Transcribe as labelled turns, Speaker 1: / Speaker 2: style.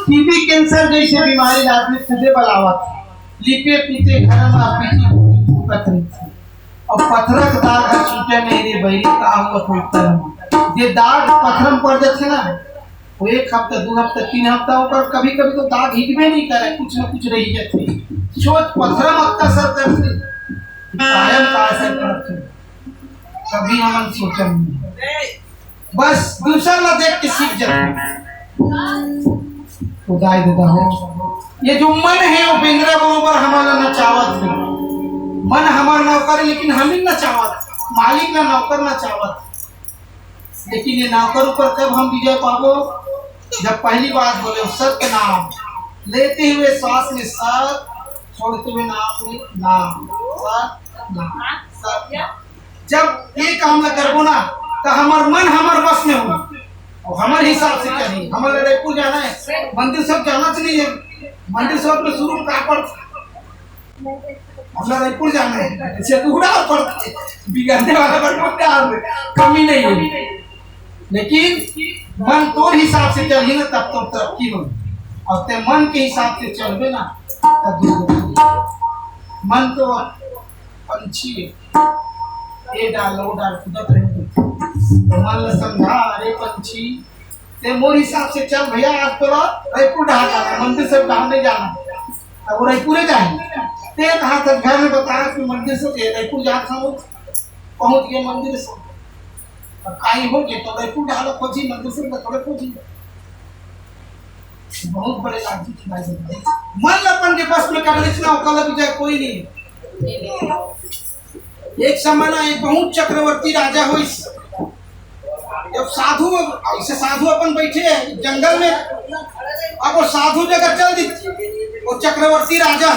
Speaker 1: TB cancer जैसे बीमारी आदमी खुदे बलावत लिपे पीते घर में पीती पथरी और पत्थरक दाग है छूटे नहीं रे बैरी काम को होता ये दाग पत्थरम पड़ जाते ना वो एक हफ्ता 2 हफ्ता 3 हफ्ता ऊपर कभी कभी तो दाग हिटबे नहीं करे कुछ ना कुछ रही जाते सोच पत्थरम अक्का सर करते कायम का असर करते कभी हम सोचा नहीं बस दूसरा ला देख के सीख जाते खुदाई देता हो ये जो मन है वो पिंजरा बरोबर हमारा नचावत है मन हमारा नौकर लेकिन हम ही नचावत मालिक ना नौकर नचावत लेकिन ये नौकर ऊपर कब हम विजय पाबो जब पहली बात बोले सत्य नाम लेते हुए श्वास में सत छोड़ते हुए नाम में नाम सत्य जब ये काम न करबो ना तो हमार मन हमार बस में हो और हमारे हिसाब से चाहिए हमारे रायपुर जाना है मंदिर सब जाना चाहिए मंदिर सब में शुरू का पड़ हमारा रायपुर जाना है ऐसे टुकड़ा पड़ते बिगड़ने वाला बड़ा कमी नहीं है लेकिन मन तो हिसाब से चलिए ना तब तो तरक्की होगी और ते मन के हिसाब से चलबे ना तब मन तो पंछी ये डालो डाल कुदत रहे मन समझा अरे पंछी ते मोर हिसाब से चल भैया आज तो रायपुर ढाल जाना मंदिर से ढाल नहीं जाना अब वो रायपुर जाएंगे ते कहा तक घर में बताया कि मंदिर से रायपुर जा था पहुंच गए मंदिर से अब काई हो गए तो रायपुर ढाल खोजी मंदिर से थोड़े खोजी बहुत बड़े लाठी की बात है मन अपन के बस में कर लेना कल भी जाए कोई नहीं एक समय ना एक बहुत चक्रवर्ती राजा हुई जब साधु ऐसे साधु अपन बैठे जंगल में अब वो साधु जगह चल दी वो चक्रवर्ती राजा